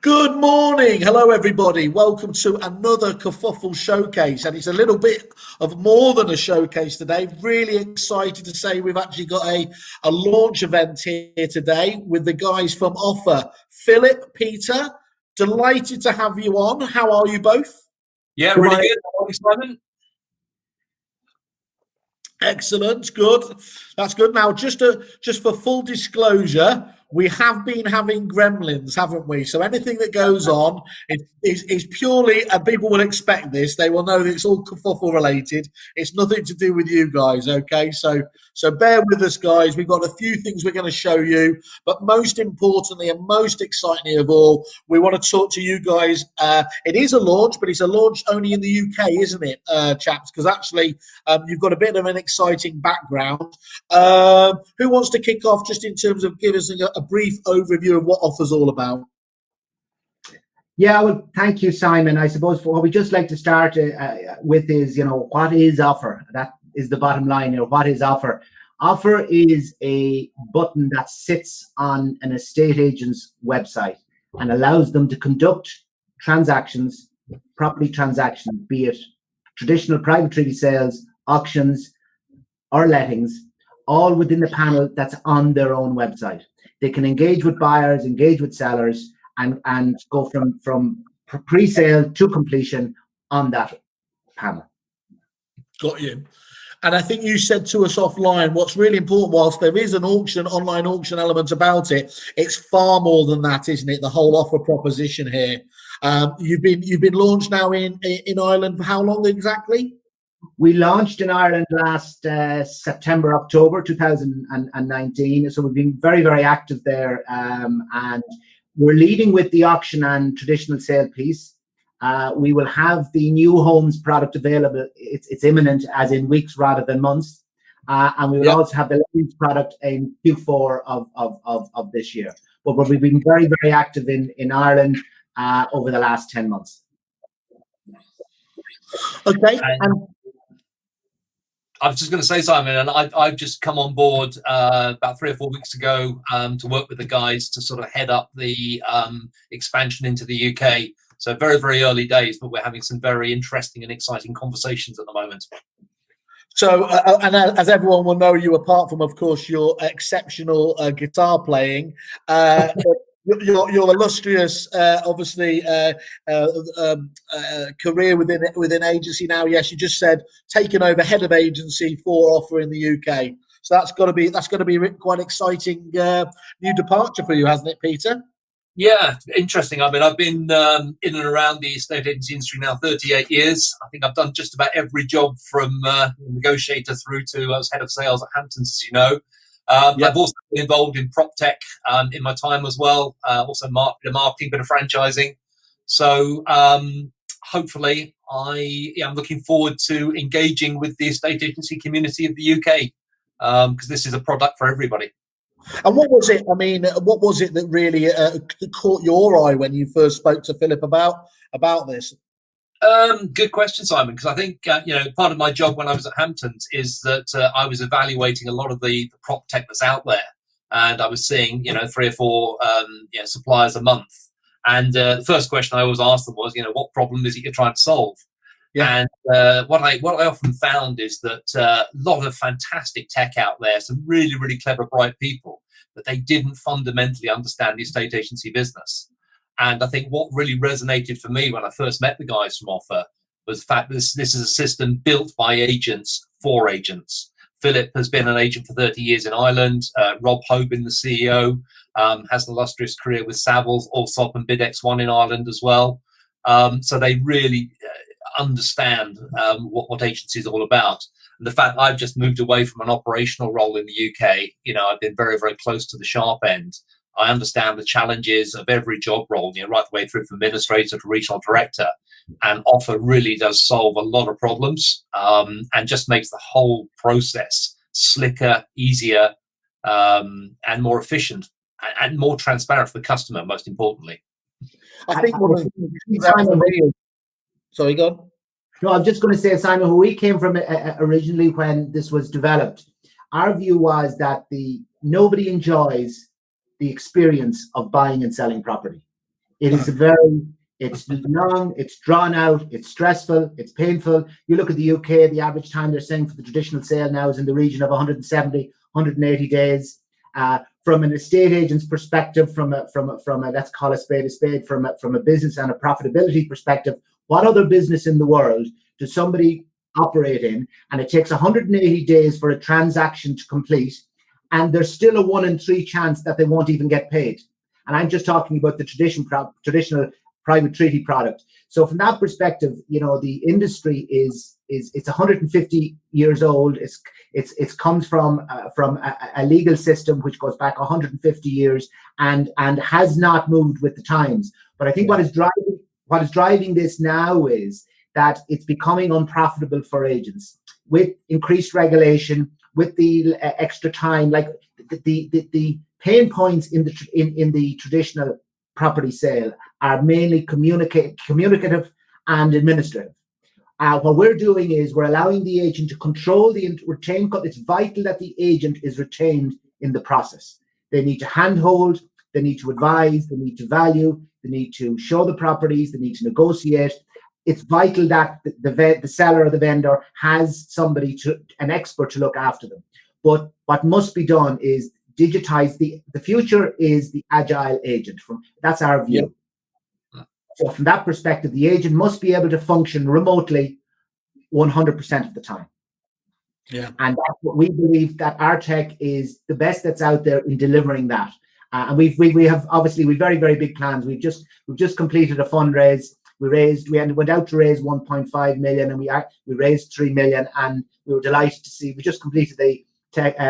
Good morning. Hello, everybody. Welcome to another Kerfuffle showcase. And it's a little bit of more than a showcase today. Really excited to say we've actually got a launch event here today with the guys from OFFR. Philip, Peter, delighted to have you on. How are you both? Yeah, really good. Simon. Excellent. Good. That's good. Now, just for full disclosure, we have been having gremlins, haven't we? So anything that goes on is purely, and people will expect this. They will know that it's all kerfuffle related. It's nothing to do with you guys, okay? So bear with us, guys. We've got a few things we're going to show you, but most importantly and most exciting of all, we want to talk to you guys. It is a launch, but it's a launch only in the UK, isn't it, chaps? Because actually, you've got a bit of an exciting background. Who wants to kick off just in terms of give us a brief overview of what OFFR's all about? Yeah, well, thank you, Simon. I suppose what we just like to start with is, what is OFFR? That is the bottom line here. What is OFFR? OFFR is a button that sits on an estate agent's website and allows them to conduct transactions, property transactions, be it traditional private treaty sales, auctions, or lettings, all within the panel that's on their own website. They can engage with buyers, engage with sellers, and go from pre-sale to completion on that panel. Got you. And I think you said to us offline, what's really important, whilst there is an online auction element about it, it's far more than that, isn't it? The whole OFFR proposition here. You've been launched now in Ireland for how long exactly? We launched in Ireland last September, October 2019. So we've been very, very active there. And we're leading with the auction and traditional sale piece. We will have the new homes product available. It's imminent, as in weeks rather than months. And we will also have the lettings product in Q4 of this year. But we've been very, very active in Ireland over the last 10 months. Okay. I was just going to say, Simon, and I've just come on board about 3 or 4 weeks ago to work with the guys to sort of head up the expansion into the UK. So very, very early days, but we're having some very interesting and exciting conversations at the moment. So, and as everyone will know, you, apart from, of course, your exceptional guitar playing, your illustrious, obviously, career within agency now. Yes, you just said taking over head of agency for OFFR in the UK. So that's got to be quite exciting new departure for you, hasn't it, Peter? Yeah, interesting. I mean, I've been in and around the estate agency industry now 38 years. I think I've done just about every job from negotiator through to I was head of sales at Hamptons, as you know. I've also been involved in prop tech in my time as well, also marketing, bit of franchising. So hopefully I'm looking forward to engaging with the estate agency community of the UK because this is a product for everybody. And what was it? I mean, what was it that really caught your eye when you first spoke to Philip about this? Good question, Simon, because I think, part of my job when I was at Hamptons is that I was evaluating a lot of the prop tech that's out there. And I was seeing, 3 or 4 suppliers a month. And the first question I always asked them was, what problem is it you're trying to solve? Yeah. And what I often found is that a lot of fantastic tech out there, some really, really clever, bright people, but they didn't fundamentally understand the estate agency business. And I think what really resonated for me when I first met the guys from OFFR was the fact that this is a system built by agents for agents. Philip has been an agent for 30 years in Ireland. Rob Hoban, the CEO, has an illustrious career with Savills, Allsop and BidX1 in Ireland as well. So they really understand what agency is all about. And the fact I've just moved away from an operational role in the UK, I've been very, very close to the sharp end. I understand the challenges of every job role, right the way through from administrator to regional director. And OFFR really does solve a lot of problems and just makes the whole process slicker, easier, and more efficient and more transparent for the customer, most importantly. I think one of the sorry, go on. No, I'm just going to say, Simon, who we came from originally when this was developed, our view was that nobody enjoys the experience of buying and selling property. It is it's long, it's drawn out, it's stressful, it's painful. You look at the UK, the average time they're saying for the traditional sale now is in the region of 170, 180 days. From an estate agent's perspective, from a let's call a spade, from a business and a profitability perspective, what other business in the world does somebody operate in, and it takes 180 days for a transaction to complete, and there's still a 1 in 3 chance that they won't even get paid? And I'm just talking about the traditional private treaty product. So from that perspective, the industry is it's 150 years old. It's comes from a legal system which goes back 150 years and has not moved with the times. But I think what is driving this now is that it's becoming unprofitable for agents with increased regulation, with the extra time, like the pain points in the traditional property sale are mainly communicative and administrative. What we're doing is we're allowing the agent to control the retain. It's vital that the agent is retained in the process. They need to handhold, they need to advise, they need to value, they need to show the properties, they need to negotiate. It's vital that the seller or the vendor has an expert to look after them. But what must be done is digitize. The future is the agile agent. That's our view. Yep. So from that perspective, the agent must be able to function remotely 100% of the time. Yeah. And that's what we believe, that our tech is the best that's out there in delivering that. And we have obviously very, very big plans. We've just completed a fundraise. We went out to raise 1.5 million, and we raised 3 million, and we were delighted to see. We just completed the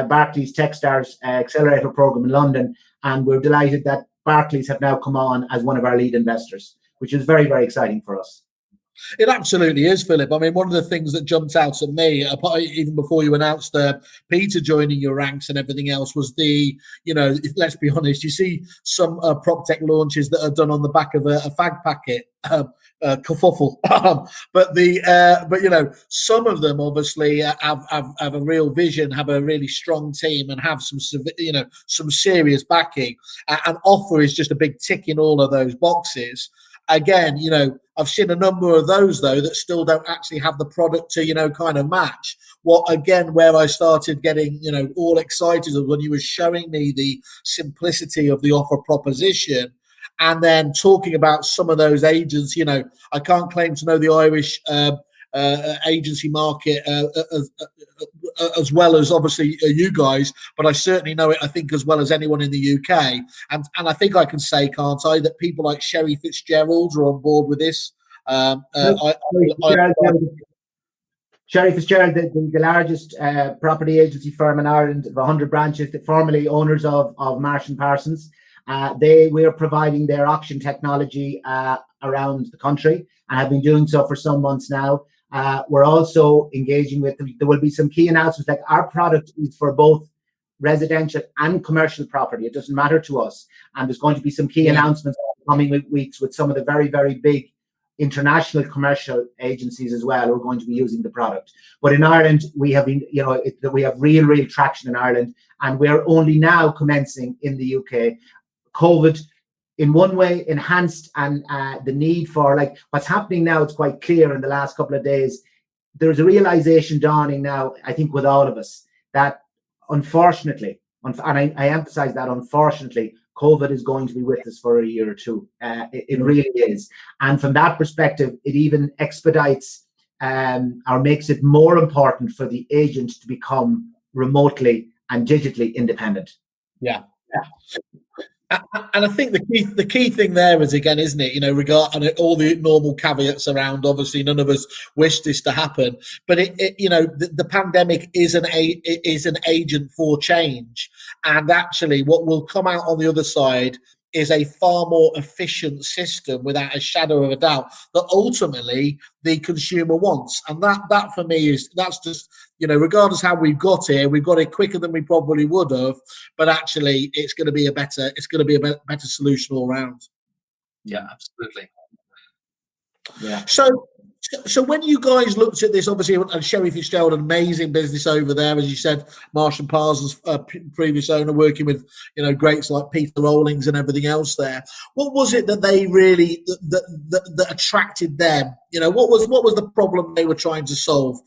Barclays Techstars Accelerator program in London, and we're delighted that Barclays have now come on as one of our lead investors, which is very, very exciting for us. It absolutely is, Philip. I mean, one of the things that jumped out at me, even before you announced Peter joining your ranks and everything else, was let's be honest, you see some prop tech launches that are done on the back of a fag packet, Kerfuffle. but some of them obviously have a real vision, have a really strong team, and have some serious backing. And OFFR is just a big tick in all of those boxes. Again, I've seen a number of those, though, that still don't actually have the product to, kind of match. Where I started getting, all excited was when you were showing me the simplicity of the OFFR proposition, and then talking about some of those agents. I can't claim to know the Irish agency market as well as obviously you guys, but I certainly know it, I think, as well as anyone in the UK. And I think I can say, can't I, that people like Sherry Fitzgerald are on board with this. Sherry Fitzgerald, the largest property agency firm in Ireland, of 100 branches, formerly owners of Marsh & Parsons. We are providing their auction technology around the country and have been doing so for some months now. We're also engaging with them. There will be some key announcements, like our product is for both residential and commercial property. It doesn't matter to us. And there's going to be some key announcements in the coming weeks with some of the very, very big international commercial agencies as well who are going to be using the product. But in Ireland, we have been, we have real traction in Ireland, and we're only now commencing in the UK. COVID, in one way, enhanced and the need for, like, what's happening now. It's quite clear in the last couple of days. There's a realization dawning now, I think, with all of us, that unfortunately, and I emphasize that, unfortunately, COVID is going to be with us for a year or two. It really is. And from that perspective, it even expedites or makes it more important for the agent to become remotely and digitally independent. Yeah. And I think the key thing there is, again, isn't it? Regarding all the normal caveats around. Obviously, none of us wish this to happen, but the pandemic is an agent for change, and actually, what will come out on the other side is a far more efficient system, without a shadow of a doubt, that ultimately the consumer wants. And that for me that's just, regardless how we got here, we've got it quicker than we probably would have, but actually it's going to be a better solution all round. Yeah, absolutely. Yeah. So So when you guys looked at this, obviously, and Sherry Fitzgerald, an amazing business over there, as you said, Marsh and Parsons, previous owner, working with greats like Peter Rawlings and everything else there. What was it that they really that attracted them? What was the problem they were trying to solve?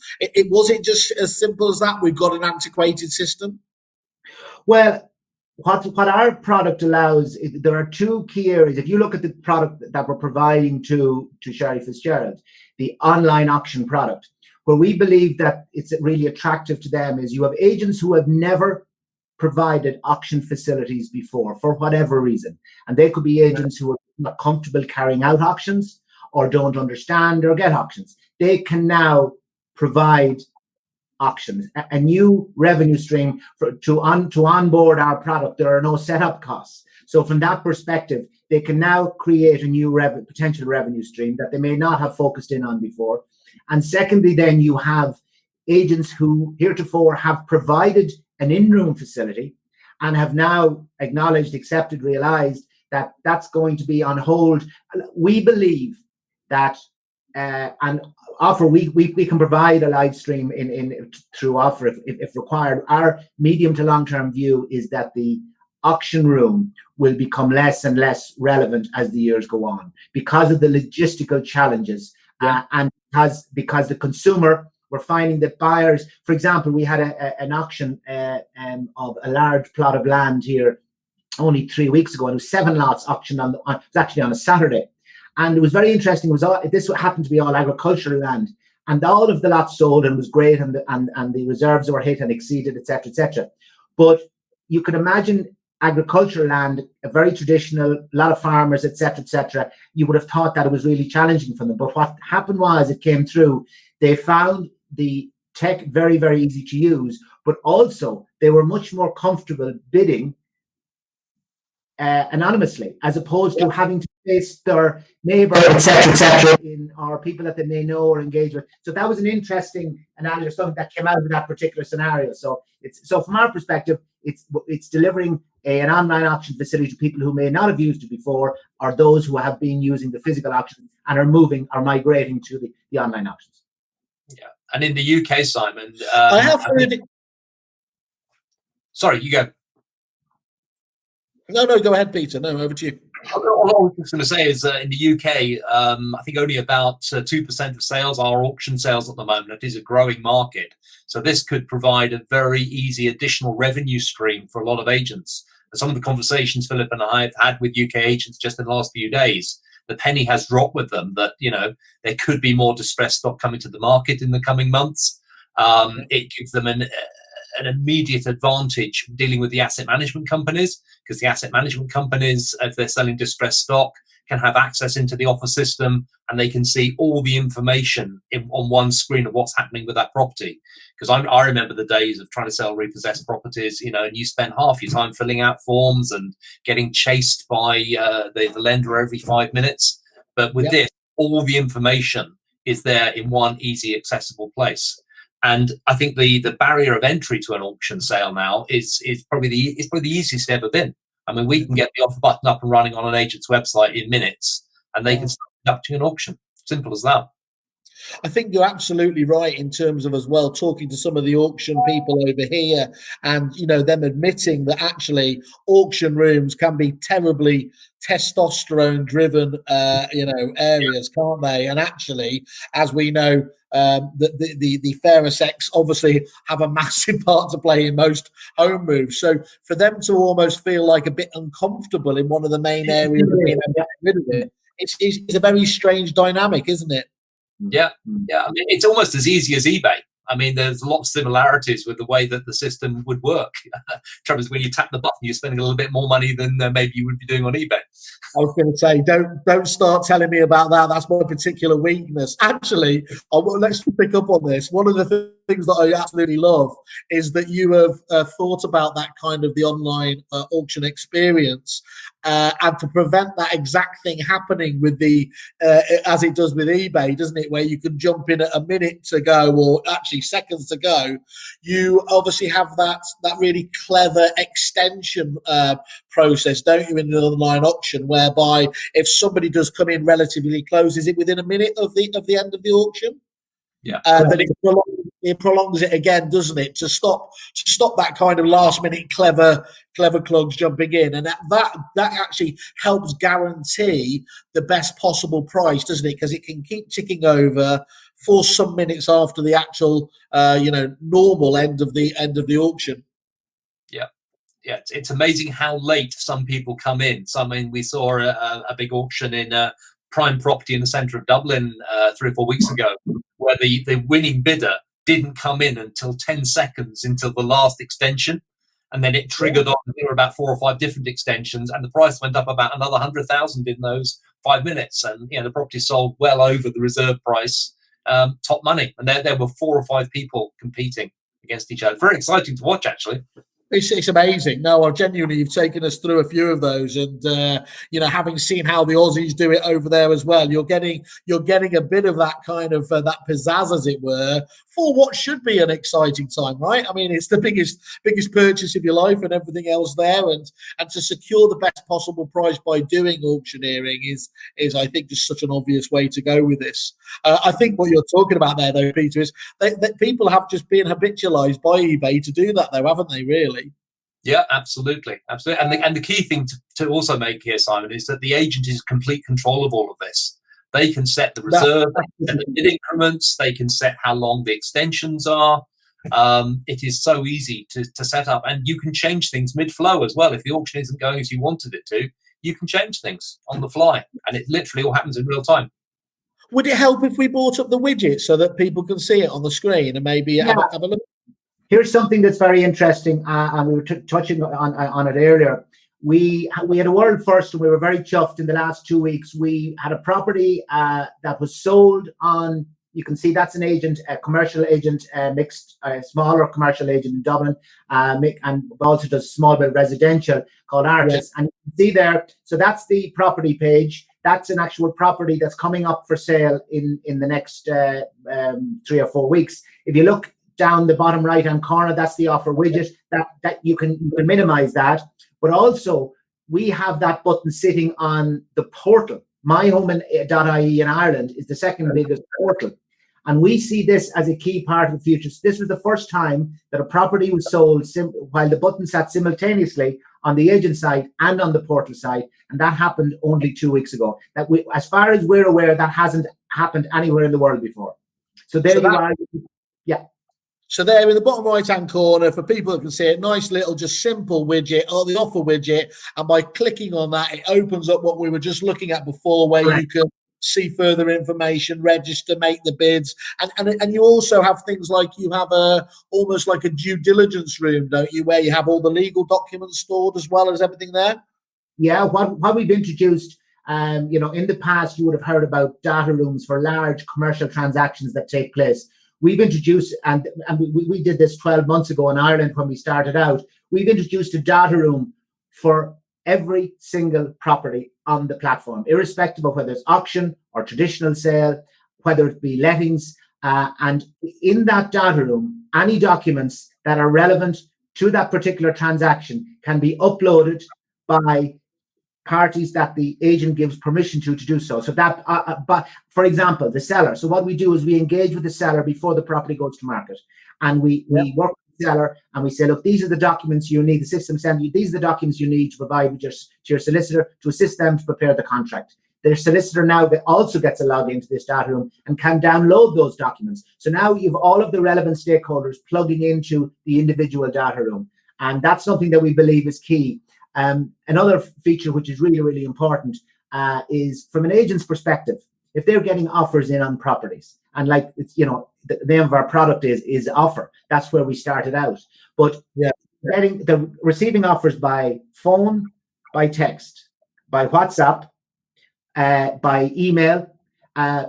Was it just as simple as that? We've got an antiquated system. Well, what our product allows, there are two key areas. If you look at the product that we're providing to Sherry Fitzgerald, the online auction product, where we believe that it's really attractive to them is you have agents who have never provided auction facilities before for whatever reason. And they could be agents who are not comfortable carrying out auctions or don't understand or get auctions. They can now provide auctions, a new revenue stream to onboard our product. There are no setup costs. So from that perspective, they can now create a new potential revenue stream that they may not have focused in on before. And secondly, then you have agents who heretofore have provided an in-room facility and have now acknowledged, accepted, realized that that's going to be on hold. We believe that and OFFR, we can provide a live stream through OFFR if required. Our medium to long-term view is that the auction room will become less and less relevant as the years go on because of the logistical challenges, and because the consumer, we're finding that buyers, for example, we had an auction of a large plot of land here only 3 weeks ago, and it was 7 lots auctioned it was actually on a Saturday. And it was very interesting. This happened to be all agricultural land, and all of the lots sold and was great, and the reserves were hit and exceeded, etc., etc. But you could imagine agricultural land, a very traditional, a lot of farmers, etc., etc. You would have thought that it was really challenging for them. But what happened was, it came through. They found the tech very, very easy to use, but also they were much more comfortable bidding anonymously, as opposed to having to face their neighbour, etc., or people that they may know or engage with. So that was an interesting analysis, something that came out of that particular scenario. So from our perspective, it's delivering an online auction facility to people who may not have used it before, or those who have been using the physical auctions and are migrating to the online auctions. Yeah, and in the UK, Simon, I have heard it. Sorry, you go. No, go ahead, Peter. No, over to you. All I was going to say is in the UK, I think only about 2% of sales are auction sales at the moment. It is a growing market. So this could provide a very easy additional revenue stream for a lot of agents. And some of the conversations Philip and I have had with UK agents just in the last few days, the penny has dropped with them that, there could be more distressed stock coming to the market in the coming months. It gives them an immediate advantage dealing with the asset management companies, because the asset management companies, if they're selling distressed stock, can have access into the OFFR system, and they can see all the information on one screen of what's happening with that property. Because I remember the days of trying to sell repossessed properties, and you spend half your time filling out forms and getting chased by the lender every 5 minutes. But with this, all the information is there in one easy, accessible place. And I think the barrier of entry to an auction sale now is probably the easiest it's ever been. I mean, we can get the OFFR button up and running on an agent's website in minutes, and they can start conducting an auction. Simple as that. I think you're absolutely right in terms of, as well, talking to some of the auction people over here, and them admitting that actually auction rooms can be terribly testosterone driven areas, can't they? And actually, as we know, the fairer sex obviously have a massive part to play in most home moves. So for them to almost feel like a bit uncomfortable in one of the main areas of being able to get rid of it, it's a very strange dynamic, isn't it? Yeah. I mean, it's almost as easy as eBay. I mean, there's a lot of similarities with the way that the system would work. Trouble is, when you tap the button, you're spending a little bit more money than maybe you would be doing on eBay. I was going to say, don't start telling me about that. That's my particular weakness. Actually, let's pick up on this. One of the things that I absolutely love is that you have thought about that kind of the online auction experience, and to prevent that exact thing happening with the as it does with eBay, doesn't it, where you can jump in at a minute to go or actually seconds to go. You obviously have that really clever extension process, don't you, in an online auction, whereby if somebody does come in relatively close, is it within a minute of the end of the auction? Yeah. Then it prolongs it again, doesn't it, to stop that kind of last minute clever clugs jumping in, and that actually helps guarantee the best possible price, doesn't it? Because it can keep ticking over for some minutes after the actual normal end of the auction. Yeah, it's amazing how late some people come in. We saw a big auction in prime property in the centre of Dublin 3 or 4 weeks ago, where the winning bidder didn't come in until 10 seconds into the last extension, and then it triggered on. There were about 4 or 5 different extensions, and the price went up about another 100,000 in those 5 minutes, and the property sold well over the reserve price, top money, and there were 4 or 5 people competing against each other. Very exciting to watch, actually. It's amazing. No, genuinely, you've taken us through a few of those, and having seen how the Aussies do it over there as well, you're getting a bit of that kind of that pizzazz, as it were, for what should be an exciting time, right? I mean, it's the biggest purchase of your life and everything else there, and to secure the best possible price by doing auctioneering is I think just such an obvious way to go with this. I think what you're talking about there, though, Peter, is that people have just been habitualized by eBay to do that, though, haven't they? Really. Yeah, absolutely. And the key thing to also make here, Simon, is that the agent is in complete control of all of this. They can set the reserve, set the bid increments, they can set how long the extensions are. It is so easy to set up, and you can change things mid-flow as well. If the auction isn't going as you wanted it to, you can change things on the fly, and it literally all happens in real time. Would it help if we brought up the widget so that people can see it on the screen and maybe have a look? Here's something that's very interesting, and we were touching on it earlier. We had a world first, and we were very chuffed. In the last 2 weeks, we had a property that was sold on. You can see that's an agent, a commercial agent, mixed, a smaller commercial agent in Dublin, and also does small bit residential called Artis. And you can see there. So that's the property page. That's an actual property that's coming up for sale in the next 3 or 4 weeks. If you look down the bottom right hand corner, that's the offer widget. That you can minimize that, but also we have that button sitting on the portal. myhome.ie in Ireland is the second biggest portal, and we see this as a key part of the future. So this was the first time that a property was sold while the button sat simultaneously on the agent side and on the portal side, and that happened only 2 weeks ago. As far as we're aware, that hasn't happened anywhere in the world before. So there you are. Yeah. So there in the bottom right-hand corner, for people that can see it, nice little just simple widget, or the offer widget, and by clicking on that, it opens up what we were just looking at before, where you can see further information, register, make the bids, and you also have things like you have almost like a due diligence room, don't you, where you have all the legal documents stored as well as everything there? Yeah, what we've introduced, in the past, you would have heard about data rooms for large commercial transactions that take place. We've introduced, and we did this 12 months ago in Ireland when we started out, we've introduced a data room for every single property on the platform, irrespective of whether it's auction or traditional sale, whether it be lettings. And in that data room, any documents that are relevant to that particular transaction can be uploaded by parties that the agent gives permission to do so. So that, but for example, the seller. So what we do is we engage with the seller before the property goes to market, and we work with the seller and we say, look, these are the documents you need. The system sends you. These are the documents you need to provide to your solicitor to assist them to prepare the contract. Their solicitor now also gets a login to this data room and can download those documents. So now you have all of the relevant stakeholders plugging into the individual data room, and that's something that we believe is key. Another feature which is really, really important is from an agent's perspective, if they're getting offers in on properties, and like it's, the name of our product is offer. That's where we started out. But receiving offers by phone, by text, by WhatsApp, by email,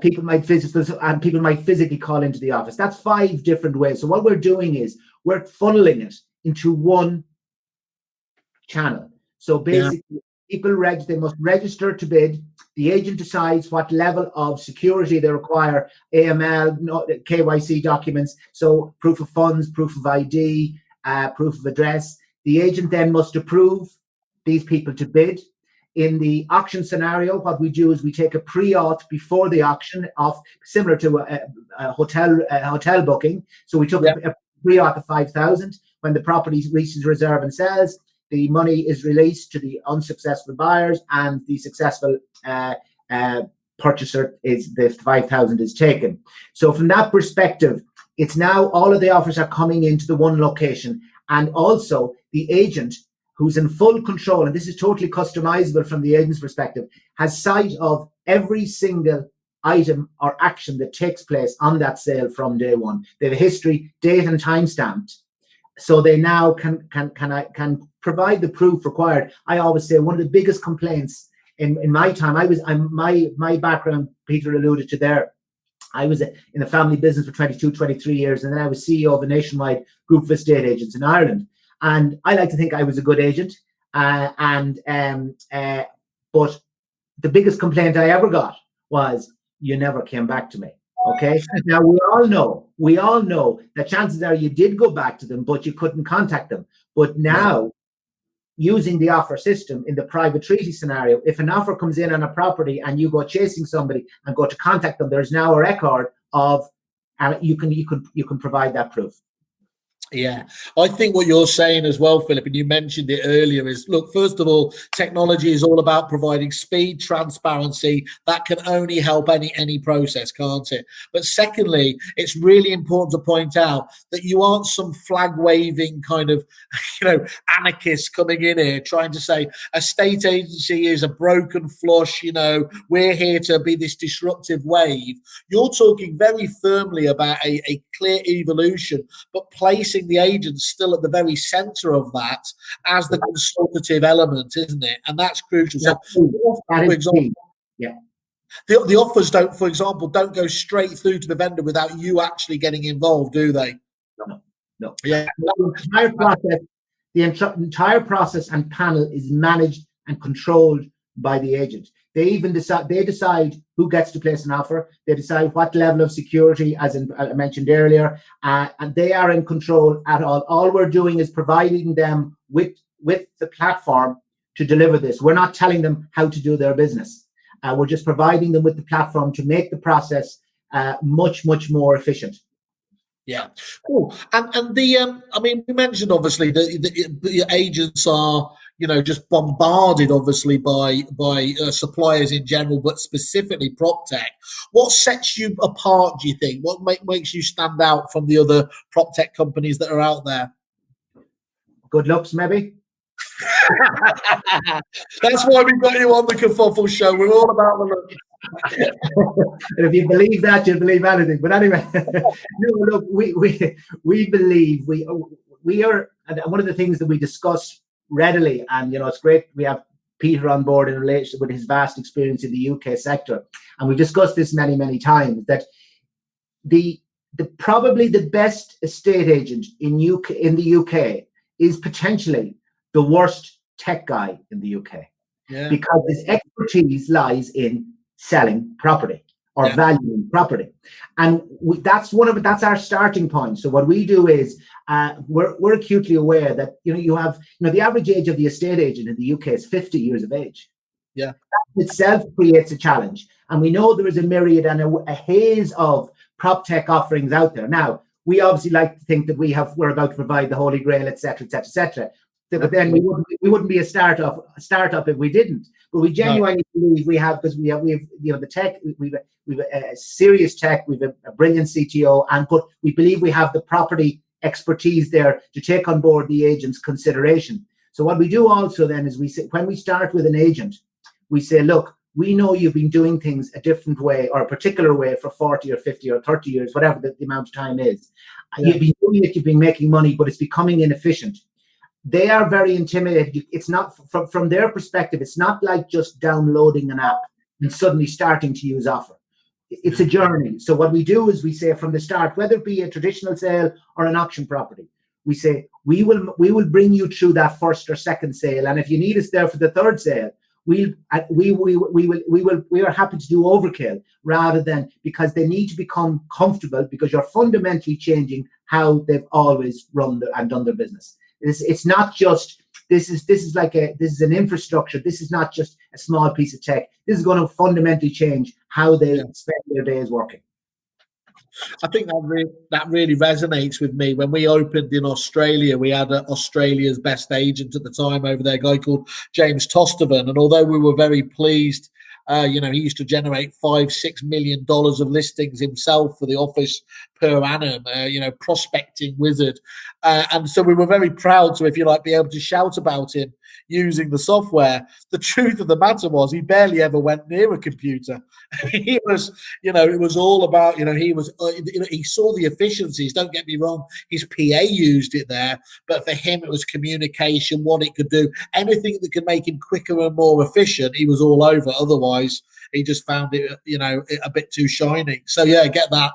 people might visit, and people might physically call into the office. That's 5 different ways. So what we're doing is we're funneling it into one channel. So basically, they must register to bid. The agent decides what level of security they require, AML, KYC documents, so proof of funds, proof of ID, proof of address. The agent then must approve these people to bid. In the auction scenario, what we do is we take a pre-auth before the auction, similar to a hotel booking. So we took a pre-auth of 5,000. When the property reaches reserve and sells, the money is released to the unsuccessful buyers, and the successful purchaser is the 5,000 is taken. So from that perspective, it's now all of the offers are coming into the one location, and also the agent, who's in full control, and this is totally customizable from the agent's perspective, has sight of every single item or action that takes place on that sale from day one. They have a history, date, and time stamped. So they now can provide the proof required. I always say one of the biggest complaints in my time, my background, Peter alluded to there, I was in the family business for 22, 23 years, and then I was CEO of a nationwide group of estate agents in Ireland. And I like to think I was a good agent. But the biggest complaint I ever got was, you never came back to me. Okay. Now we all know that chances are you did go back to them, but you couldn't contact them. But now, using the offer system in the private treaty scenario, if an offer comes in on a property and you go chasing somebody and go to contact them, there's now a record of, and you can provide that proof. Yeah, I think what you're saying as well, Philip, and you mentioned it earlier, is, look, first of all, technology is all about providing speed, transparency. That can only help any process, can't it? But secondly, it's really important to point out that you aren't some flag-waving kind of, anarchist coming in here trying to say a state agency is a broken flush, we're here to be this disruptive wave. You're talking very firmly about a clear evolution, but placing the agents still at the very center of that as the consultative element, isn't it? And that's crucial. So, for example, the offers don't go straight through to the vendor without you actually getting involved, do they? No. Yeah. The entire process and panel is managed and controlled by the agent. They even decide who gets to place an offer. They decide what level of security, as I mentioned earlier, and they are in control at all. All we're doing is providing them with the platform to deliver this. We're not telling them how to do their business. We're just providing them with the platform to make the process much, much more efficient. Yeah, cool. And we mentioned obviously the agents are, just bombarded obviously by suppliers in general, but specifically prop tech. What sets you apart, do you think? What makes you stand out from the other prop tech companies that are out there? Good looks, maybe. That's why we got you on the Kerfuffle show. We're all about the look. And if you believe that, you'll believe anything. But anyway, no, look, we believe we are, and one of the things that we discuss readily, and it's great we have Peter on board in relation with his vast experience in the UK sector, and we've discussed this many times, that the probably the best estate agent in the UK is potentially the worst tech guy in the UK, because his expertise lies in selling property or valuing property, and that's our starting point. So what we do is we're acutely aware that you have the average age of the estate agent in the UK is 50 years of age. Yeah, that itself creates a challenge, and we know there is a myriad and a haze of prop tech offerings out there. Now, we obviously like to think that we're about to provide the holy grail, etc., etc., etc. But then we wouldn't be a startup if we didn't. But we genuinely believe we have, because we have the tech, we've a serious tech, we've a brilliant CTO, but we believe we have the property expertise there to take on board the agent's consideration. So what we do also then is when we start with an agent, we say, look, we know you've been doing things a different way or a particular way for 40 or 50 or 30 years, whatever the amount of time is. You've been doing it, you've been making money, but it's becoming inefficient. They are very intimidated. It's not, from their perspective, it's not like just downloading an app and suddenly starting to use Offer. it's a journey. So what we do is we say from the start, whether it be a traditional sale or an auction property, we say we will bring you through that first or second sale, and if you need us there for the third sale, we are happy to do overkill rather than, because they need to become comfortable, because you're fundamentally changing how they've always run and done their business. It's not just this is an infrastructure. This is not just a small piece of tech. This is going to fundamentally change how they spend their days working. I think that really resonates with me. When we opened in Australia, we had Australia's best agent at the time over there, a guy called James Tostovan. And although we were very pleased, he used to generate $5-6 million of listings himself for the office per annum, prospecting wizard. And so we were very proud to, if you like, be able to shout about him using the software. The truth of the matter was he barely ever went near a computer. He was, it was all about, he saw the efficiencies. Don't get me wrong, his PA used it there, but for him it was communication, what it could do, anything that could make him quicker and more efficient. He was all over. Otherwise, he just found it, a bit too shiny. So yeah, get that.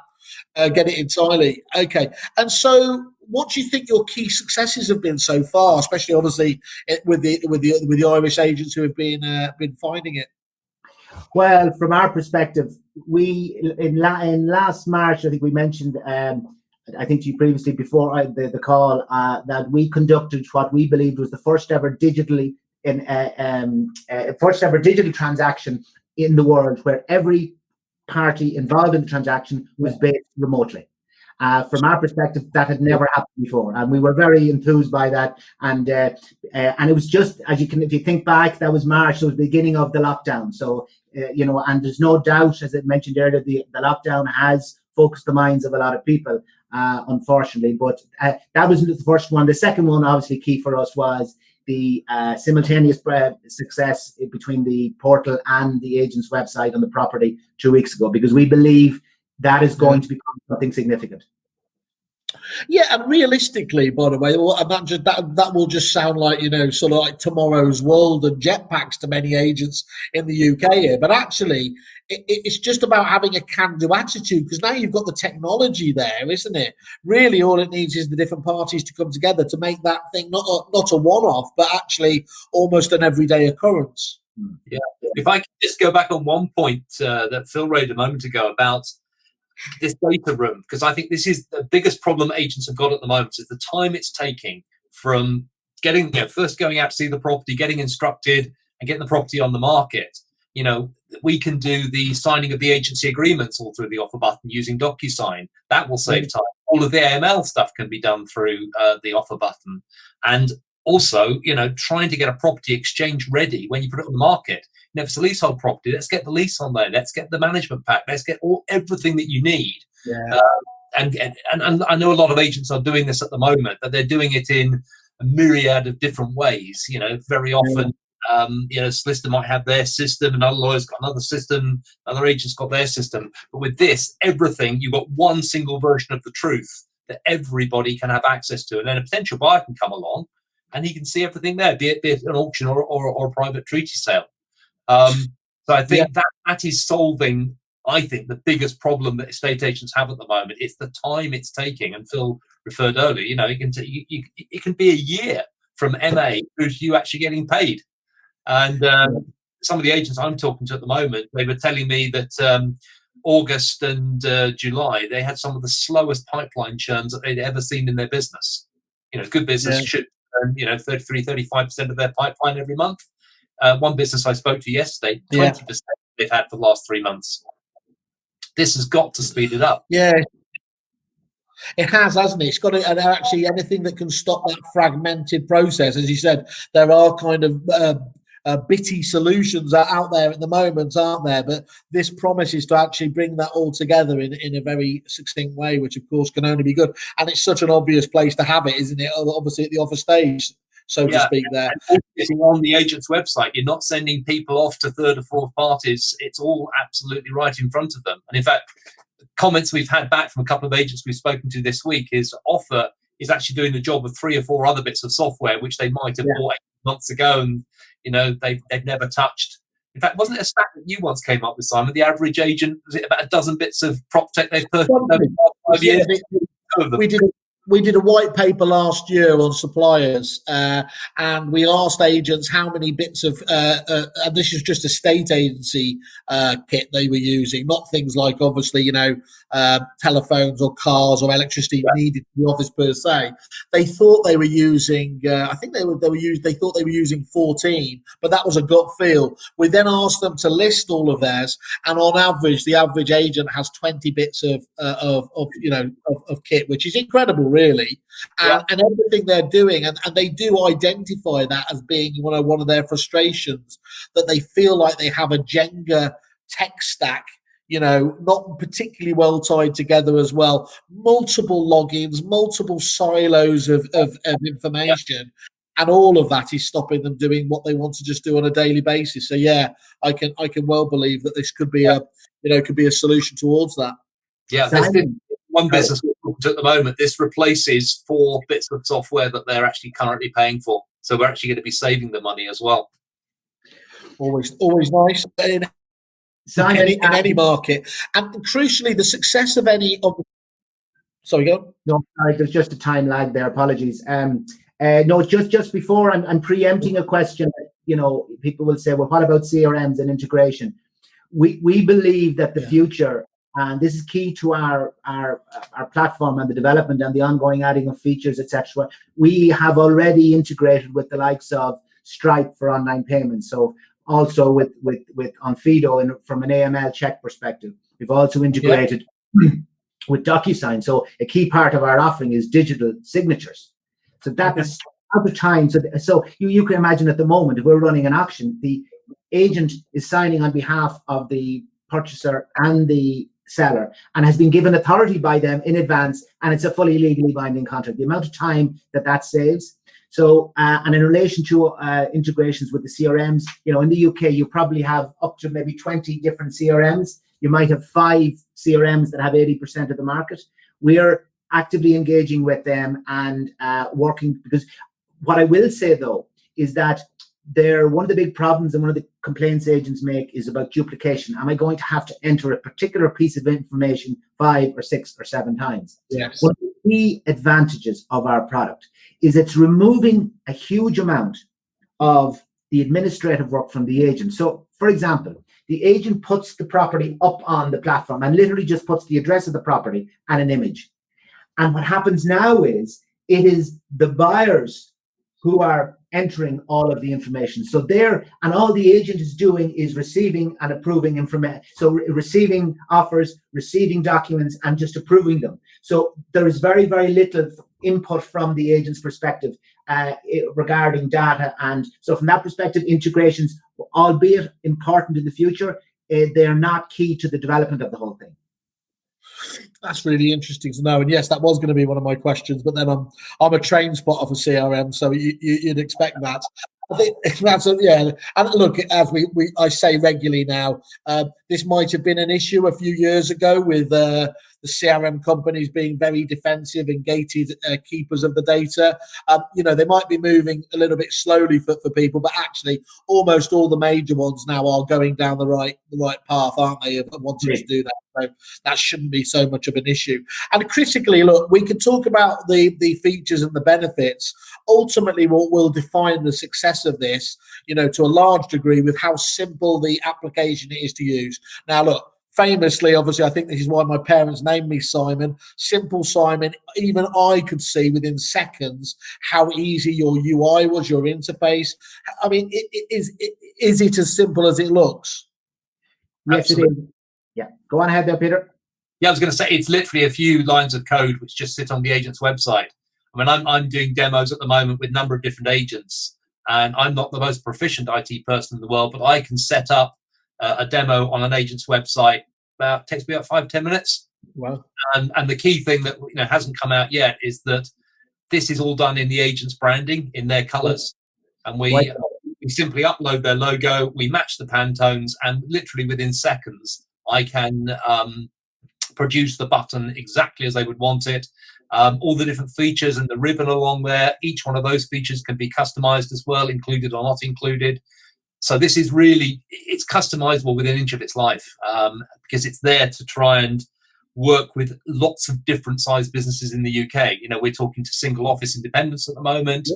Get it entirely. Okay. And so what do you think your key successes have been so far, especially obviously with the Irish agents who have been finding it? Well, from our perspective, we in last March, I think we mentioned, I think to you previously before the call, that we conducted what we believed was the first ever digital transaction in the world, where every party involved in the transaction was based remotely. From our perspective, that had never happened before, and we were very enthused by that. And it was just, if you think back, that was March, so it was the beginning of the lockdown. So and there's no doubt, as I mentioned earlier, the lockdown has focused the minds of a lot of people, unfortunately. But that was the first one. The second one, obviously key for us, was the simultaneous success between the portal and the agent's website on the property 2 weeks ago, because we believe that is going to become something significant. Yeah, and realistically, by the way, that will just sound like, sort of like tomorrow's world and jetpacks to many agents in the UK here. But actually, it's just about having a can-do attitude, because now you've got the technology there, isn't it? Really, all it needs is the different parties to come together to make that thing not a one-off, but actually almost an everyday occurrence. Yeah. If I could just go back on one point that Phil raised a moment ago about this data room, because I think this is the biggest problem agents have got at the moment, is the time it's taking from getting, first going out to see the property, getting instructed and getting the property on the market. We can do the signing of the agency agreements all through the offer button using DocuSign. That will save time. All of the AML stuff can be done through the offer button. And also, trying to get a property exchange ready when you put it on the market. If it's a leasehold property, let's get the lease on there. Let's get the management pack. Let's get everything that you need. Yeah. And I know a lot of agents are doing this at the moment, but they're doing it in a myriad of different ways. Very often, solicitor might have their system, another lawyer's got another system, another agent's got their system. But with this, everything, you've got one single version of the truth that everybody can have access to. And then a potential buyer can come along and he can see everything there, be it an auction or a private treaty sale. So I think that is solving, I think, the biggest problem that estate agents have at the moment. It's the time it's taking. And Phil referred earlier, it can be a year from MA through to you actually getting paid. And some of the agents I'm talking to at the moment, they were telling me that August and July, they had some of the slowest pipeline churns that they'd ever seen in their business. Good business should earn, 33-35% of their pipeline every month. One business I spoke to yesterday, 20% they've had for the last 3 months. This has got to speed it up. Yeah, it has, hasn't it? It's got to, and actually anything that can stop that fragmented process. As you said, there are kind of bitty solutions out there at the moment, aren't there? But this promises to actually bring that all together in a very succinct way, which of course can only be good. And it's such an obvious place to have it, isn't it? Obviously at the offer stage, so to speak, there. And on the agent's website, you're not sending people off to third or fourth parties. It's all absolutely right in front of them. And in fact, comments we've had back from a couple of agents we've spoken to this week is Offer is actually doing the job of 3 or 4 other bits of software which they might have bought 8 months ago, and they've never touched. In fact, wasn't it a stat that you once came up with, Simon? The average agent, was it about a dozen bits of prop tech they've purchased over 5 years? We did a white paper last year on suppliers, and we asked agents how many bits of, and this is just a state agency kit they were using, not things like obviously telephones or cars or electricity needed in the office per se. They thought they were using, I think they thought they were using 14, but that was a gut feel. We then asked them to list all of theirs, and on average, the average agent has 20 bits of kit, which is incredible, really. And everything they're doing, and they do identify that as being one of their frustrations, that they feel like they have a Jenga tech stack, not particularly well tied together as well. Multiple logins, multiple silos of information, and all of that is stopping them doing what they want to just do on a daily basis. So yeah, I can well believe that this could be a solution towards that. Yeah, one business at the moment, this replaces 4 bits of software that they're actually currently paying for. So we're actually going to be saving the money as well. Always nice in any market, and crucially, the success of any of. Sorry, go. No, sorry, there's just a time lag there. Apologies. No, just before I'm preempting a question. People will say, well, what about CRMs and integration? We believe that the future. And this is key to our platform and the development and the ongoing adding of features, etc. We have already integrated with the likes of Stripe for online payments. So also with Onfido from an AML check perspective. We've also integrated with DocuSign. So a key part of our offering is digital signatures. So that's at the time. So you can imagine at the moment, if we're running an auction, the agent is signing on behalf of the purchaser and the seller and has been given authority by them in advance, and it's a fully legally binding contract. The amount of time that saves. So and in relation to integrations with the CRMs, in the UK you probably have up to maybe 20 different CRMs. You might have 5 CRMs that have 80% of the market. We're actively engaging with them and working, because what I will say though is that one of the big problems and one of the complaints agents make is about duplication. Am I going to have to enter a particular piece of information 5 or 6 or 7 times? Yes. One of the key advantages of our product is it's removing a huge amount of the administrative work from the agent. So, for example, the agent puts the property up on the platform and literally just puts the address of the property and an image. And what happens now is it is the buyers who are entering all of the information. So and all the agent is doing is receiving and approving information. So receiving offers, receiving documents, and just approving them. So there is very, very little input from the agent's perspective regarding data. And so from that perspective, integrations, albeit important in the future, they are not key to the development of the whole thing. That's really interesting to know. And yes, that was going to be one of my questions, but then I'm a train spotter for CRM, so you'd expect that. I think that's and look, as I say regularly now, this might have been an issue a few years ago with the CRM companies being very defensive and gated keepers of the data. They might be moving a little bit slowly for people, but actually almost all the major ones now are going down the right path, aren't they, of wanting to do that. So that shouldn't be so much of an issue. And critically, look, we can talk about the features and the benefits. Ultimately, what will define the success of this, to a large degree, with how simple the application is to use. Now, look, famously, obviously, I think this is why my parents named me Simon. Simple Simon. Even I could see within seconds how easy your UI was, your interface. I mean, is it as simple as it looks? Yes, it is. Yeah. Go on ahead there, Peter. Yeah, I was going to say, it's literally a few lines of code which just sit on the agent's website. I mean, I'm doing demos at the moment with a number of different agents, and I'm not the most proficient IT person in the world, but I can set up a demo on an agent's website. Takes me about 5-10 minutes. Wow. And the key thing that hasn't come out yet is that this is all done in the agent's branding, in their colors. And we simply upload their logo, we match the Pantones, and literally within seconds, I can produce the button exactly as they would want it. All the different features and the ribbon along there, each one of those features can be customized as well, included or not included. So this is really, it's customizable within an inch of its life, because it's there to try and work with lots of different sized businesses in the UK. You know, we're talking to single office independents at the moment,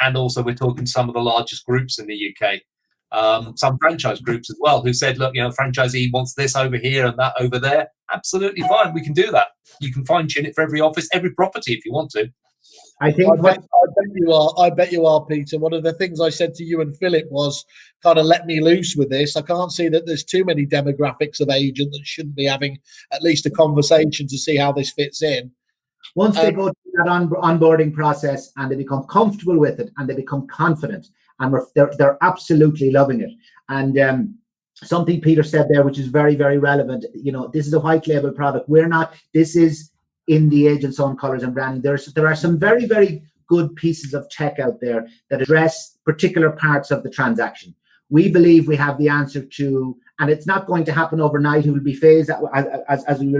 and also we're talking to some of the largest groups in the UK. Some franchise groups as well, who said, look, you know, franchisee wants this over here and that over there. Absolutely fine, we can do that. You can fine tune it for every office, every property if you want to. I think I bet you are. I bet you are, Peter. One of the things I said to you and Philip was kind of let me loose with this. I can't see that there's too many demographics of agent that shouldn't be having at least a conversation to see how this fits in. Once they go through that onboarding process and they become comfortable with it and they become confident, and they're absolutely loving it. And something Peter said there, which is very, very relevant. You know, this is a white label product. This is in the agent's own colors and branding. There are some very, very good pieces of tech out there that address particular parts of the transaction. We believe we have the answer to, and it's not going to happen overnight. It will be phased as we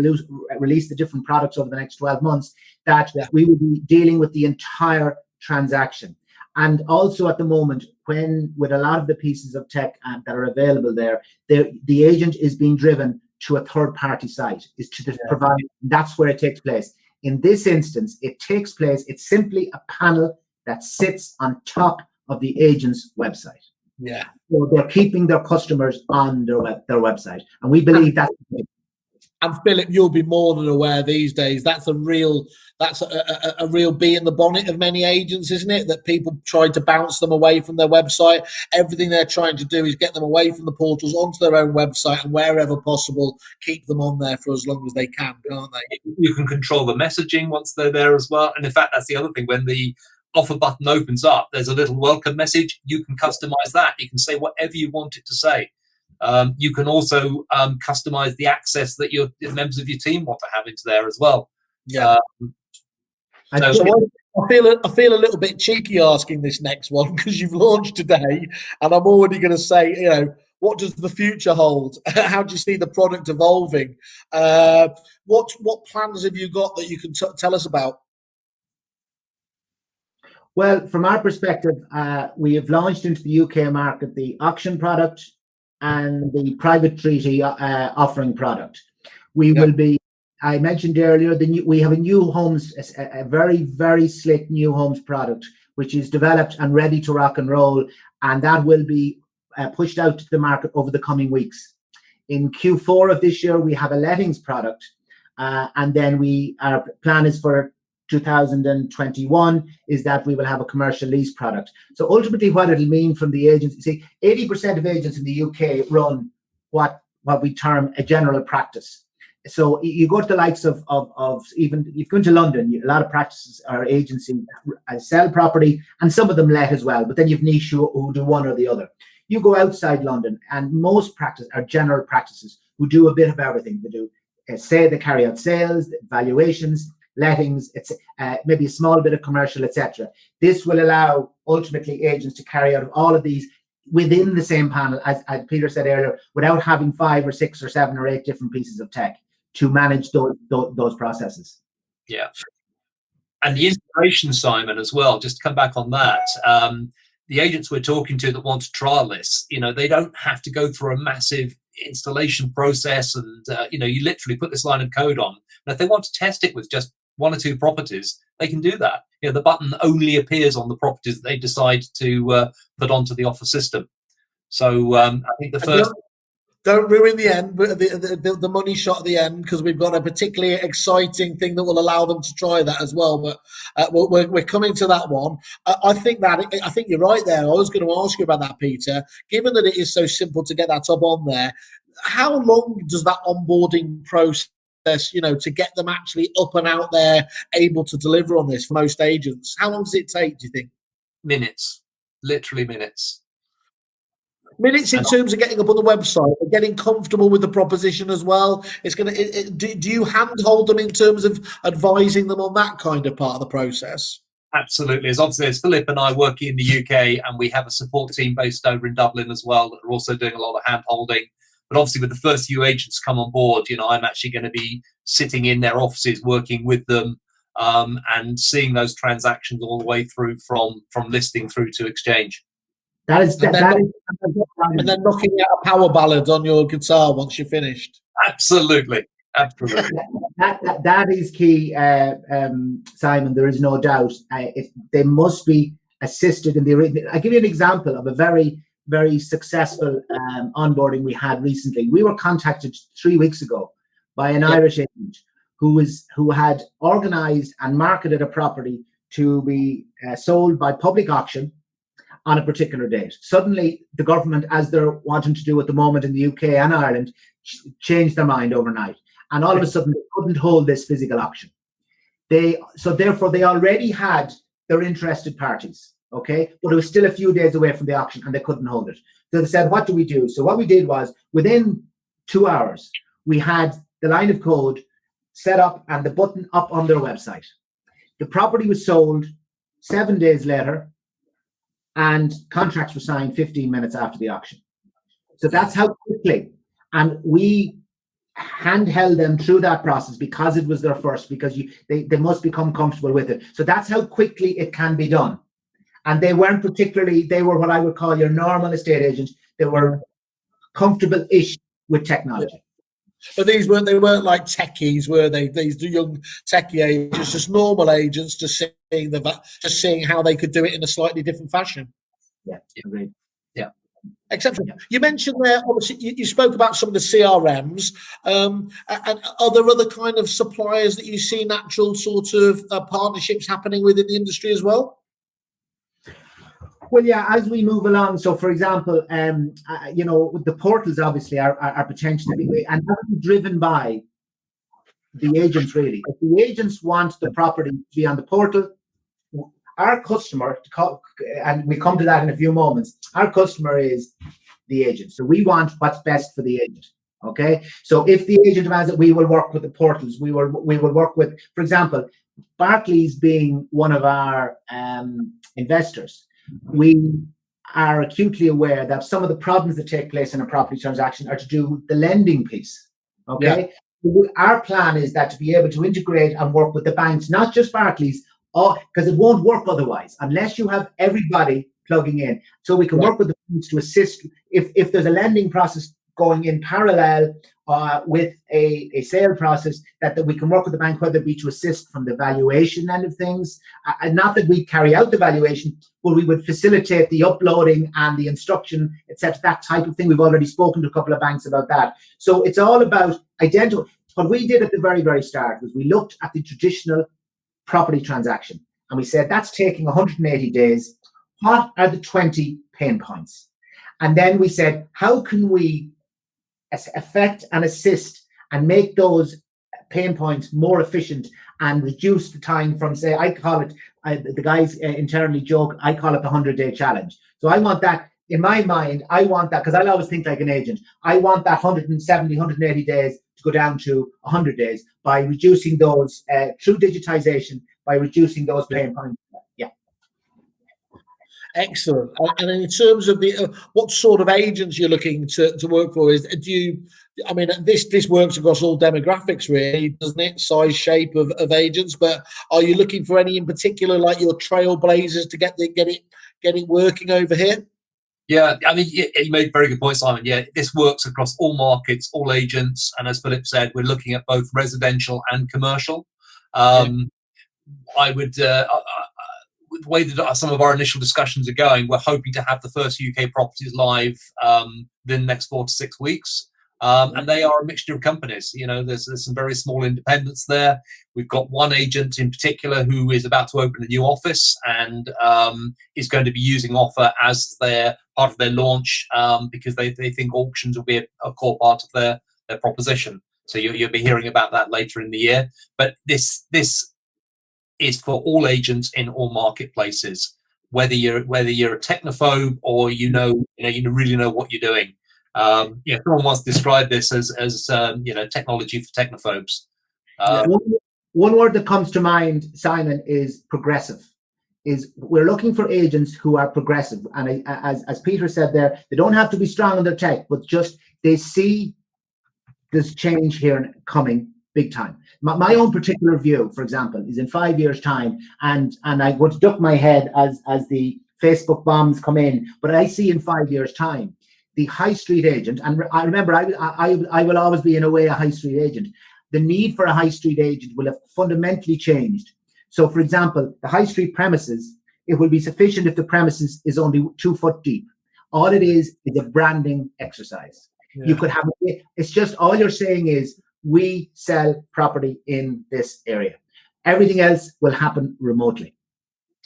release the different products over the next 12 months, that we will be dealing with the entire transaction. And also at the moment, when with a lot of the pieces of tech that are available there, the agent is being driven to a third-party site, is to provide. That's where it takes place. In this instance, it takes place. It's simply a panel that sits on top of the agent's website. Yeah. So they're keeping their customers on their website, and we believe that's. And Philip, you'll be more than aware these days. That's a real bee in the bonnet of many agents, isn't it? That people try to bounce them away from their website. Everything they're trying to do is get them away from the portals onto their own website, and wherever possible, keep them on there for as long as they can, can't they? You can control the messaging once they're there as well. And in fact, that's the other thing. When the offer button opens up, there's a little welcome message. You can customize that. You can say whatever you want it to say. You can also customize the access that your members of your team want to have into there as well. Yeah. So I feel a little bit cheeky asking this next one, because you've launched today, and I'm already going to say, you know, what does the future hold? How do you see the product evolving? What plans have you got that you can tell us about? Well, from our perspective, we have launched into the UK market the auction product and the private treaty offering product. We will be, I mentioned earlier, we have a new homes, a very, very slick new homes product, which is developed and ready to rock and roll, and that will be pushed out to the market over the coming weeks. In Q4 of this year, we have a lettings product, and then our plan is for 2021 is that we will have a commercial lease product. So ultimately what it'll mean from the agents, you see, 80% of agents in the UK run what we term a general practice. So you go to the likes of even, you've gone to London, a lot of practices or agencies sell property, and some of them let as well, but then you've niche who do one or the other. You go outside London, and most practices are general practices who do a bit of everything. They do, they carry out sales, valuations, lettings, it's maybe a small bit of commercial, etc. This will allow ultimately agents to carry out all of these within the same panel, as Peter said earlier, without having 5 or 6 or 7 or 8 different pieces of tech to manage those processes. Yeah. And the integration, Simon, as well, just to come back on that, the agents we're talking to that want to trial this, you know, they don't have to go through a massive installation process, and you know, you literally put this line of code on, and if they want to test it with just 1 or 2 properties, they can do that. You know, the button only appears on the properties that they decide to put onto the offer system. So I think the first. Don't ruin the end, but the money shot at the end, because we've got a particularly exciting thing that will allow them to try that as well. But we're coming to that one. I think you're right there. I was going to ask you about that, Peter. Given that it is so simple to get that up on there, how long does that onboarding process, you know, to get them actually up and out there, able to deliver on this for most agents? How long does it take, do you think? Minutes, literally minutes. Minutes in terms of getting up on the website and getting comfortable with the proposition as well. It's going to. Do you handhold them in terms of advising them on that kind of part of the process? Absolutely. As obviously as Philip and I work in the UK, and we have a support team based over in Dublin as well that are also doing a lot of hand holding. But obviously, with the first few agents come on board, you know, I'm actually going to be sitting in their offices, working with them, and seeing those transactions all the way through from listing through to exchange. That is And then knocking out a power ballad on your guitar once you're finished. Absolutely. That is key, Simon. There is no doubt. They must be assisted in the. I'll give you an example of a very, very successful onboarding we had recently. We were contacted 3 weeks ago by an Irish agent who had organised and marketed a property to be sold by public auction on a particular date. Suddenly, the government, as they're wanting to do at the moment in the UK and Ireland, changed their mind overnight. And all of a sudden, they couldn't hold this physical auction. Therefore, they already had their interested parties, okay? But it was still a few days away from the auction and they couldn't hold it. So they said, what do we do? So what we did was, within 2 hours, we had the line of code set up and the button up on their website. The property was sold 7 days later, and contracts were signed 15 minutes after the auction. So that's how quickly. And we handheld them through that process because it was their first, because they must become comfortable with it. So that's how quickly it can be done. And they weren't they were what I would call your normal estate agents. They were comfortable-ish with technology. But they weren't like techies, were they? These young techie agents, just normal agents, just seeing how they could do it in a slightly different fashion. Yeah, agreed. Yeah. Exceptional. You mentioned there, obviously, you spoke about some of the CRMs. And are there other kind of suppliers that you see natural sort of partnerships happening within the industry as well? Well, yeah, as we move along. So, for example, the portals obviously are potentially, and that's driven by the agents, really. If the agents want the property to be on the portal, our customer, and we come to that in a few moments, our customer is the agent. So we want what's best for the agent. Okay. So if the agent demands it, we will work with the portals. We will work with, for example, Barclays being one of our investors. We are acutely aware that some of the problems that take place in a property transaction are to do with the lending piece. Okay. Yeah. Our plan is that to be able to integrate and work with the banks, not just Barclays, because it won't work otherwise unless you have everybody plugging in. So we can work with the banks to assist if there's a lending process going in parallel with a sale process, that we can work with the bank, whether it be to assist from the valuation end of things, and not that we carry out the valuation, but we would facilitate the uploading and the instruction, etc., that type of thing. We've already spoken to a couple of banks about that. So it's all about identifying. What we did at the very, very start was we looked at the traditional property transaction and we said, that's taking 180 days. What are the 20 pain points? And then we said, how can we affect and assist and make those pain points more efficient and reduce the time from, say, I call it, the guys internally joke, I call it the 100-day challenge. So I want that, in my mind, I want that, because I always think like an agent, I want that 170, 180 days to go down to 100 days by reducing those, through digitization, by reducing those pain points. Yeah. Excellent. And in terms of the what sort of agents you're looking to work for, this works across all demographics, really, doesn't it? Size, shape of agents. But are you looking for any in particular, like your trailblazers, to get it working over here? Yeah, I mean, you made a very good point, Simon. Yeah, this works across all markets, all agents, and as Philip said, we're looking at both residential and commercial. I would, the way that some of our initial discussions are going, we're hoping to have the first UK properties live within the next 4 to 6 weeks. And they are a mixture of companies. You know, there's some very small independents there. We've got one agent in particular who is about to open a new office and is going to be using OFFR as their part of their launch because they think auctions will be a core part of their proposition. So you'll be hearing about that later in the year. But this is for all agents in all marketplaces, whether you're a technophobe or you really know what you're doing. Someone once described this as technology for technophobes. One word that comes to mind, Simon, is progressive. We're looking for agents who are progressive, and as Peter said there, they don't have to be strong on their tech, but just they see this change here coming big time. My own particular view, for example, is in 5 years' time, and I would duck my head as the Facebook bombs come in. But I see in 5 years' time, the high street agent, and I remember I will always be in a way a high street agent. The need for a high street agent will have fundamentally changed. So, for example, the high street premises, it will be sufficient if the premises is only 2 foot deep. All it is a branding exercise. Yeah. You could have, it's just all you're saying is we sell property in this area. Everything else will happen remotely.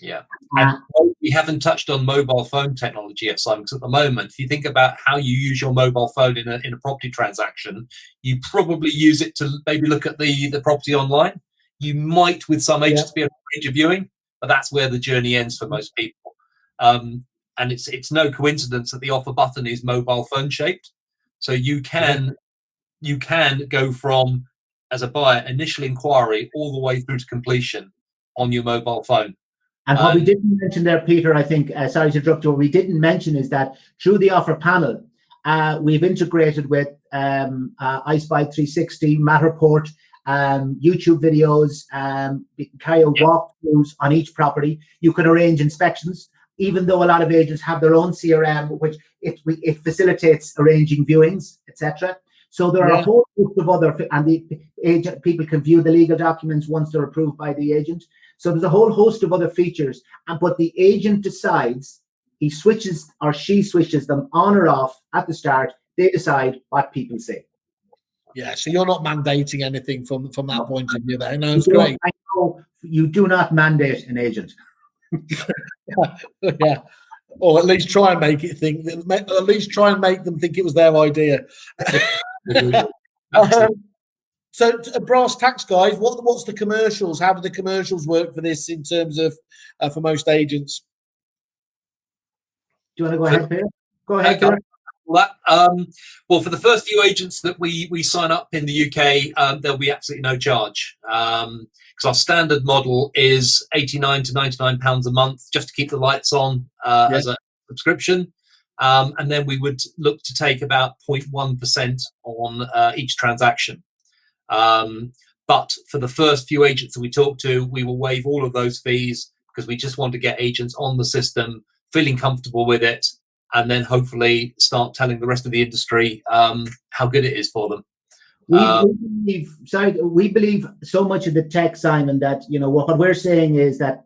Yeah. And we haven't touched on mobile phone technology yet, Simon, because at the moment, if you think about how you use your mobile phone in a property transaction, you probably use it to maybe look at the property online. You might, with some agents, be able to arrange a viewing, but that's where the journey ends for most people. And it's no coincidence that the offer button is mobile phone shaped. So you can go from, as a buyer, initial inquiry all the way through to completion on your mobile phone. And what we didn't mention there, Peter, I think, sorry to interrupt you, what we didn't mention is that through the offer panel, we've integrated with iSpy 360, Matterport, YouTube videos, you can carry out walkthroughs on each property. You can arrange inspections, even though a lot of agents have their own CRM, which it facilitates arranging viewings, etc. So there are a whole group of other, and the agent, people can view the legal documents once they're approved by the agent. So there's a whole host of other features, but the agent decides, he switches or she switches them on or off at the start. They decide what people say. Yeah, so you're not mandating anything from that point of view there. No, it's great. I know you do not mandate an agent. Yeah, or at least try and make it think. At least try and make them think it was their idea. So, brass tacks, guys. What's the commercials? How do the commercials work for this in terms of for most agents? Do you want to go ahead, Peter? Go ahead, Peter. Well, for the first few agents that we sign up in the UK, there'll be absolutely no charge, because our standard model is £89 to £99 a month just to keep the lights on as a subscription, and then we would look to take about 0.1% on each transaction. But for the first few agents that we talk to, we will waive all of those fees because we just want to get agents on the system, feeling comfortable with it, and then hopefully start telling the rest of the industry how good it is for them. We believe so much of the tech, Simon, that what we're saying is that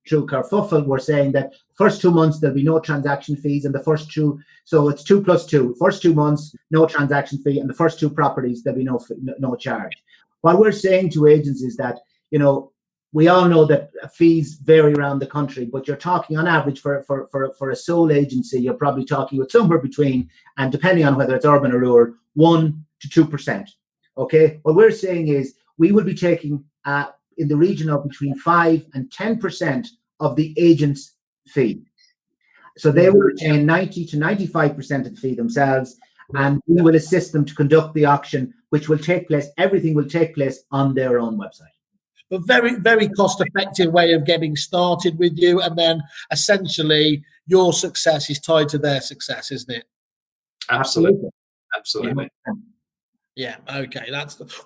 through Kerfuffle, we're saying that first 2 months there'll be no transaction fees, and the first two, so it's 2 + 2. First 2 months, no transaction fee, and the first 2 properties there'll be no charge. What we're saying to agents is that we all know that fees vary around the country, but you're talking on average for a sole agency, you're probably talking with somewhere between, and depending on whether it's urban or rural, 1% to 2%. Okay, what we're saying is we will be taking in the region of between 5 and 10% of the agent's fee. So they will retain 90 to 95% of the fee themselves, and we will assist them to conduct the auction, which will take place, everything will take place on their own website. A very, very cost-effective way of getting started with you, and then essentially your success is tied to their success, isn't it? Absolutely. Yeah. Okay.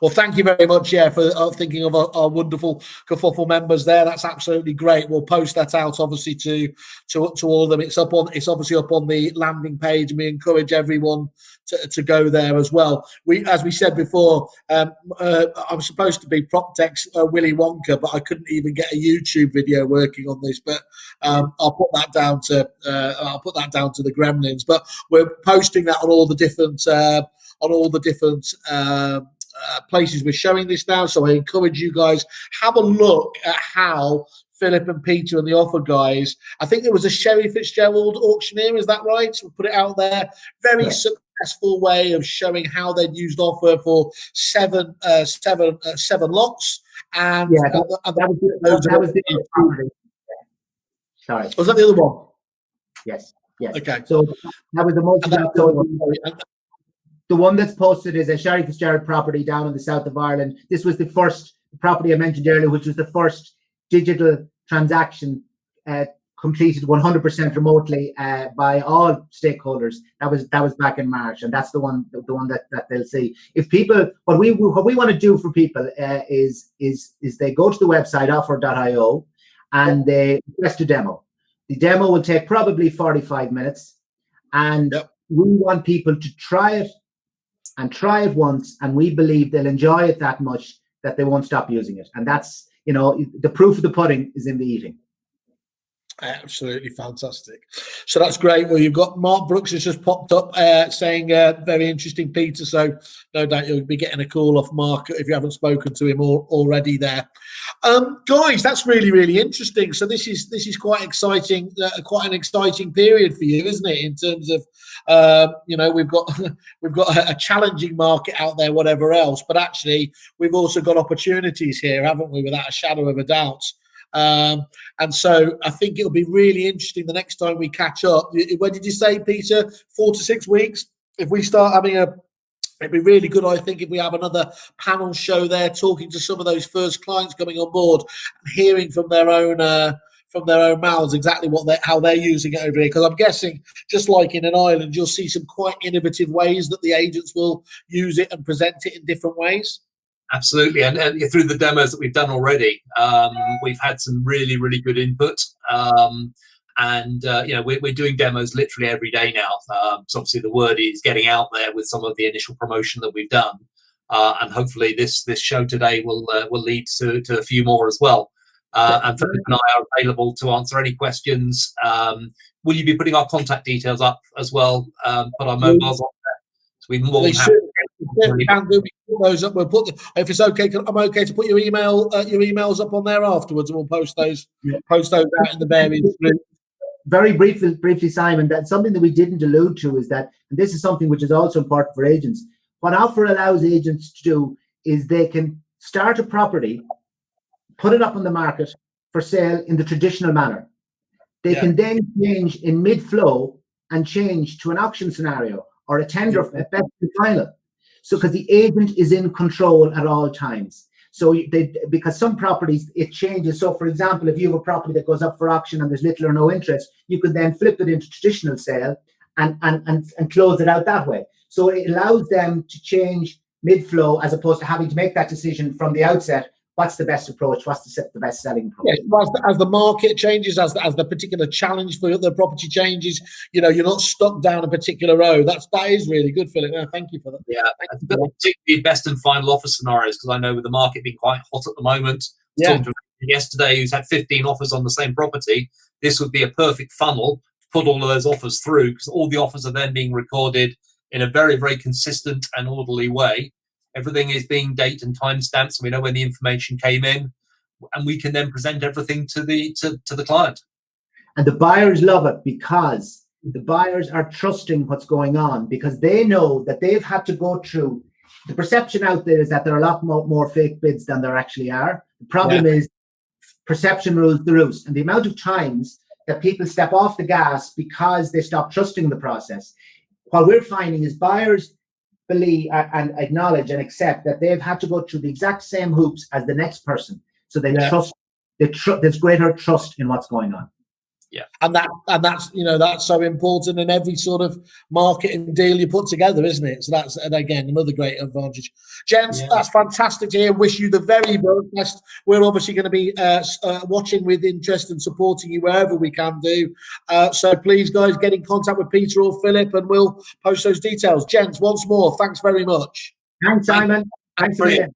Well. Thank you very much. Yeah, for thinking of our wonderful Kerfuffle members there. That's absolutely great. We'll post that out, obviously, to all of them. It's obviously up on the landing page, and we encourage everyone to go there as well. As we said before, I'm supposed to be PropTech's Willy Wonka, but I couldn't even get a YouTube video working on this. But I'll put that down to the gremlins. But we're posting that on all the different. Places we're showing this now, so I encourage you guys, have a look at how Philip and Peter and the Offer guys, I think there was a Sherry Fitzgerald auctioneer, is that right? So we'll put it out there. Very successful way of showing how they'd used Offer for seven lots, and that was the property. Sorry, was that the other one? Yes. Okay, so that was the most. The one that's posted is a Sherry Fitzgerald property down in the south of Ireland. This was the first property I mentioned earlier, which was the first digital transaction completed 100% remotely by all stakeholders. That was back in March, and that's the one that they'll see. If people, what we want to do for people is they go to the website offer.io and they request a demo. The demo will take probably 45 minutes, and we want people to try it and try it once, and we believe they'll enjoy it that much that they won't stop using it. And that's, you know, the proof of the pudding is in the eating. Absolutely fantastic. So that's great. Well, you've got Mark Brooks has just popped up saying very interesting, Peter. So no doubt you'll be getting a call off Mark if you haven't spoken to him already there. Guys, that's really interesting. So this is quite exciting, quite an exciting period for you, isn't it? In terms of you know, we've got a challenging market out there, whatever else, but actually we've also got opportunities here, haven't we? Without a shadow of a doubt. And so I think it'll be really interesting the next time we catch up. When did you say, Peter? 4 to 6 weeks? If we start having it'd be really good, I think, if we have another panel show there, talking to some of those first clients coming on board and hearing from their own mouths exactly how they're using it over here. Because I'm guessing, just like in an island, you'll see some quite innovative ways that the agents will use it and present it in different ways. Absolutely, and through the demos that we've done already, we've had some really good input, and you know, we're doing demos literally every day now. So obviously the word is getting out there with some of the initial promotion that we've done, and hopefully this show today will lead to a few more as well. And Philip and I are available to answer any questions. Will you be putting our contact details up as well? Put our mobiles on there, so we're more than happy. Those up. We'll put if it's okay. I'm okay to put your emails up on there afterwards, and we'll post those out in the various groups. Very briefly, Simon. That's something that we didn't allude to, is that, and this is something which is also important for agents. What OFFR allows agents to do is they can start a property, put it up on the market for sale in the traditional manner. They can then change in mid-flow and change to an auction scenario or a tender at best and final. So, because the agent is in control at all times. So, because some properties, it changes. So, for example, if you have a property that goes up for auction and there's little or no interest, you could then flip it into traditional sale and close it out that way. So, it allows them to change mid-flow as opposed to having to make that decision from the outset. What's the best approach? What's the best selling approach? Yes, as the market changes, as the particular challenge for the property changes, you know, you're not stuck down a particular road. That is really good, Philip. No, thank you for that. Yeah, particularly best and final offer scenarios, because I know with the market being quite hot at the moment. Talked to a yesterday who's had 15 offers on the same property. This would be a perfect funnel to put all of those offers through, because all the offers are then being recorded in a very consistent and orderly way. Everything is being date and time stamped, so we know when the information came in, and we can then present everything to the client. And the buyers love it, because the buyers are trusting what's going on, because they know that they've had to go through. The perception out there is that there are a lot more fake bids than there actually are. The problem is perception rules the roost, and the amount of times that people step off the gas because they stop trusting the process. What we're finding is buyers believe and acknowledge and accept that they've had to go through the exact same hoops as the next person, so they trust. There's greater trust in what's going on. Yeah, and that's you know, that's so important in every sort of marketing deal you put together, isn't it? So that's, and again, another great advantage. Gents, that's fantastic to hear. Wish you the very best. We're obviously going to be watching with interest and supporting you wherever we can do. So please, guys, get in contact with Peter or Philip, and we'll post those details. Gents, once more, thanks very much. Thanks, Simon. Thanks again.